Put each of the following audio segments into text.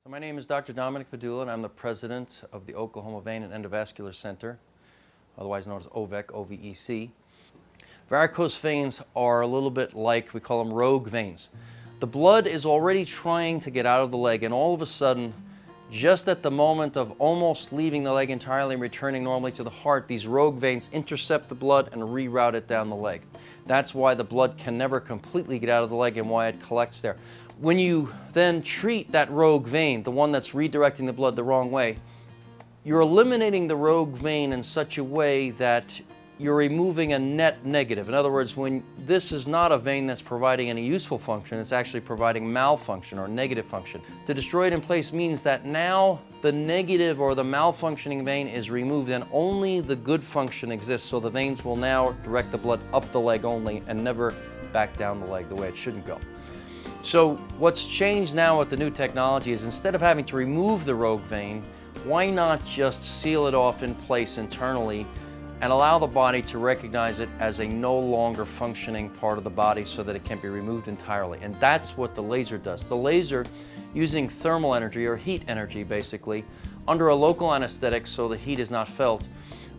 So my name is Dr. Dominic Pedulla, and I'm the president of the Oklahoma Vein and Endovascular Center, otherwise known as OVEC, O-V-E-C. Varicose veins are a little bit like, we call them rogue veins. The blood is already trying to get out of the leg, and all of a sudden, just at the moment of almost leaving the leg entirely and returning normally to the heart, these rogue veins intercept the blood and reroute it down the leg. That's why the blood can never completely get out of the leg and why it collects there. When you then treat that rogue vein, the one that's redirecting the blood the wrong way, you're eliminating the rogue vein in such a way that you're removing a net negative. In other words, when this is not a vein that's providing any useful function, it's actually providing malfunction or negative function. To destroy it in place means that now the negative or the malfunctioning vein is removed and only the good function exists. So the veins will now direct the blood up the leg only and never back down the leg the way it shouldn't go. So what's changed now with the new technology is instead of having to remove the rogue vein, why not just seal it off in place internally and allow the body to recognize it as a no longer functioning part of the body so that it can be removed entirely. And that's what the laser does. The laser, using thermal energy or heat energy basically, under a local anesthetic so the heat is not felt,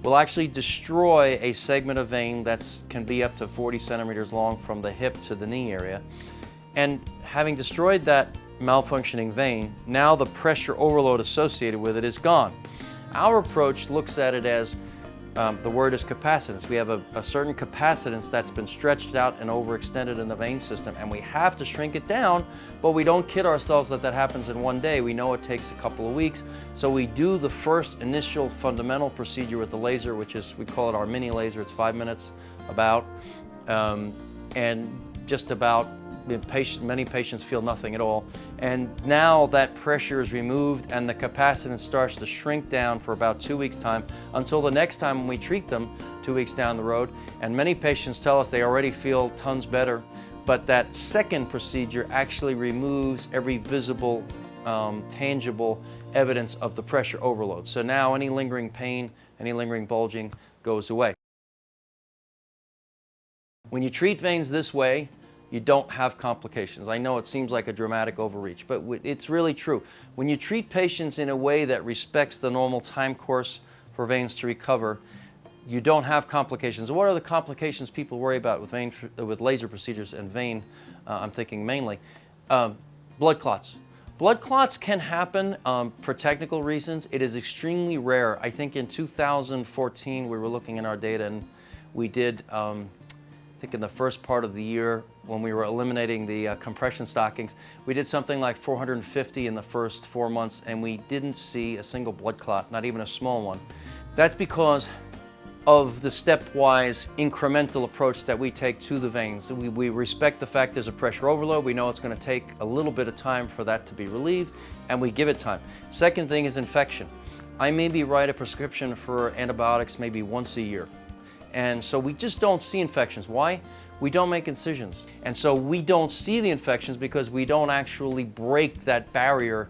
will actually destroy a segment of vein that can be up to 40 centimeters long from the hip to the knee area. And having destroyed that malfunctioning vein, now the pressure overload associated with it is gone. Our approach looks at it as, the word is capacitance. We have a certain capacitance that's been stretched out and overextended in the vein system, and we have to shrink it down, but we don't kid ourselves that that happens in one day. We know it takes a couple of weeks, so we do the first initial fundamental procedure with the laser, which is, we call it our mini laser. It's 5 minutes about, and just about, many patients feel nothing at all. And now that pressure is removed and the capacitance starts to shrink down for about 2 weeks' time until the next time when we treat them 2 weeks down the road. And many patients tell us they already feel tons better, but that second procedure actually removes every visible, tangible evidence of the pressure overload. So now any lingering pain, any lingering bulging goes away. When you treat veins this way, you don't have complications. I know it seems like a dramatic overreach, but it's really true. When you treat patients in a way that respects the normal time course for veins to recover, you don't have complications. What are the complications people worry about with laser procedures and vein? I'm thinking mainly blood clots. Blood clots can happen for technical reasons. It is extremely rare. I think in 2014 we were looking in our data and we did, I think in the first part of the year when we were eliminating the compression stockings, we did something like 450 in the first 4 months and we didn't see a single blood clot, not even a small one. That's because of the stepwise incremental approach that we take to the veins. We respect the fact there's a pressure overload. We know it's going to take a little bit of time for that to be relieved and we give it time. Second thing is infection. I maybe write a prescription for antibiotics maybe once a year. And so we just don't see infections. Why? We don't make incisions. And so we don't see the infections because we don't actually break that barrier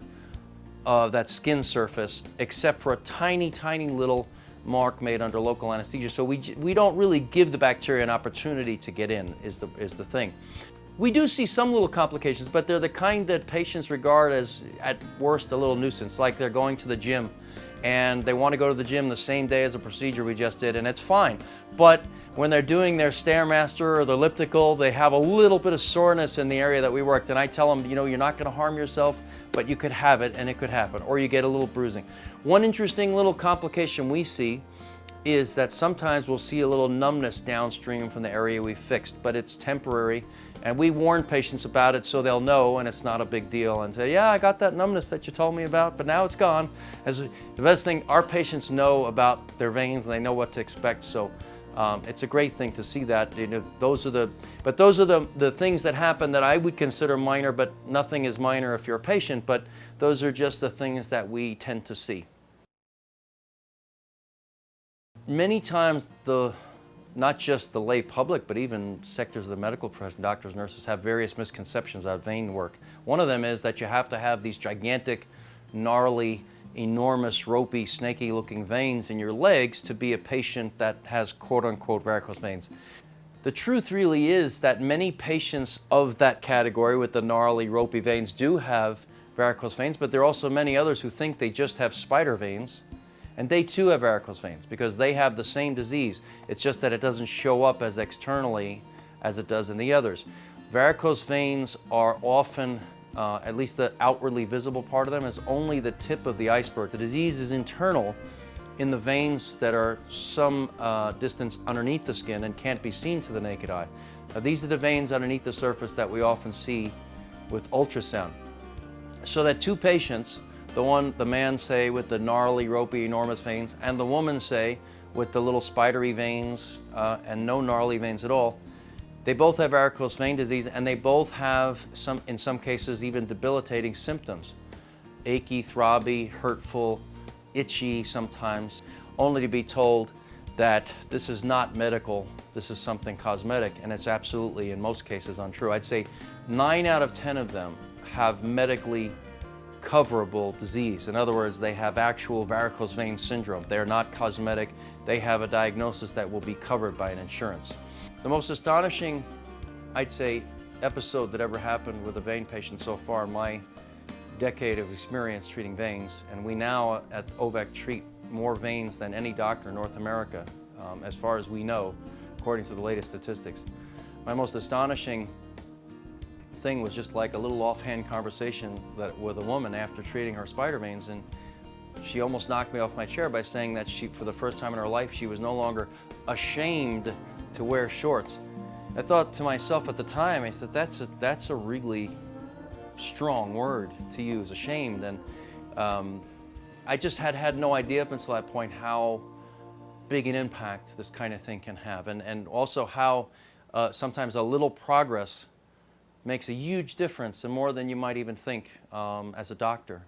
of that skin surface except for a tiny, tiny little mark made under local anesthesia. So we don't really give the bacteria an opportunity to get in, is the thing. We do see some little complications, but they're the kind that patients regard as, at worst, a little nuisance, like they're going to the gym and they want to go to the gym the same day as a procedure we just did, and it's fine. But when they're doing their Stairmaster or the elliptical, they have a little bit of soreness in the area that we worked, and I tell them, you know, you're not going to harm yourself, but you could have it and it could happen, or you get a little bruising. One interesting little complication we see is that sometimes we'll see a little numbness downstream from the area we fixed, but it's temporary, and we warn patients about it so they'll know and it's not a big deal and say, yeah, I got that numbness that you told me about, but now it's gone. As the best thing, our patients know about their veins and they know what to expect, so it's a great thing to see that. You know, those are the things that happen that I would consider minor, but nothing is minor if you're a patient, but those are just the things that we tend to see. Many times not just the lay public, but even sectors of the medical profession, doctors, nurses, have various misconceptions about vein work. One of them is that you have to have these gigantic, gnarly, enormous, ropey, snaky-looking veins in your legs to be a patient that has quote-unquote varicose veins. The truth really is that many patients of that category with the gnarly, ropey veins do have varicose veins, but there are also many others who think they just have spider veins, and they too have varicose veins because they have the same disease. It's just that it doesn't show up as externally as it does in the others. Varicose veins are often, at least the outwardly visible part of them, is only the tip of the iceberg. The disease is internal in the veins that are some distance underneath the skin and can't be seen to the naked eye. Now, these are the veins underneath the surface that we often see with ultrasound. So that two patients, the man say with the gnarly, ropey, enormous veins, and the woman say with the little spidery veins and no gnarly veins at all, they both have varicose vein disease, and they both have, in some cases, even debilitating symptoms. Achy, throbby, hurtful, itchy sometimes, only to be told that this is not medical, this is something cosmetic, and it's absolutely, in most cases, untrue. I'd say 9 out of 10 of them have medically coverable disease. In other words, they have actual varicose vein syndrome. They're not cosmetic. They have a diagnosis that will be covered by an insurance. The most astonishing, I'd say, episode that ever happened with a vein patient so far in my decade of experience treating veins, and we now at OVEC treat more veins than any doctor in North America, as far as we know, according to the latest statistics. My most astonishing thing was just like a little offhand conversation with a woman after treating her spider veins, and she almost knocked me off my chair by saying that for the first time in her life, she was no longer ashamed to wear shorts. I thought to myself at the time, I said, that's a really strong word to use, ashamed. And I just had no idea up until that point how big an impact this kind of thing can have, and also how sometimes a little progress makes a huge difference, and more than you might even think as a doctor.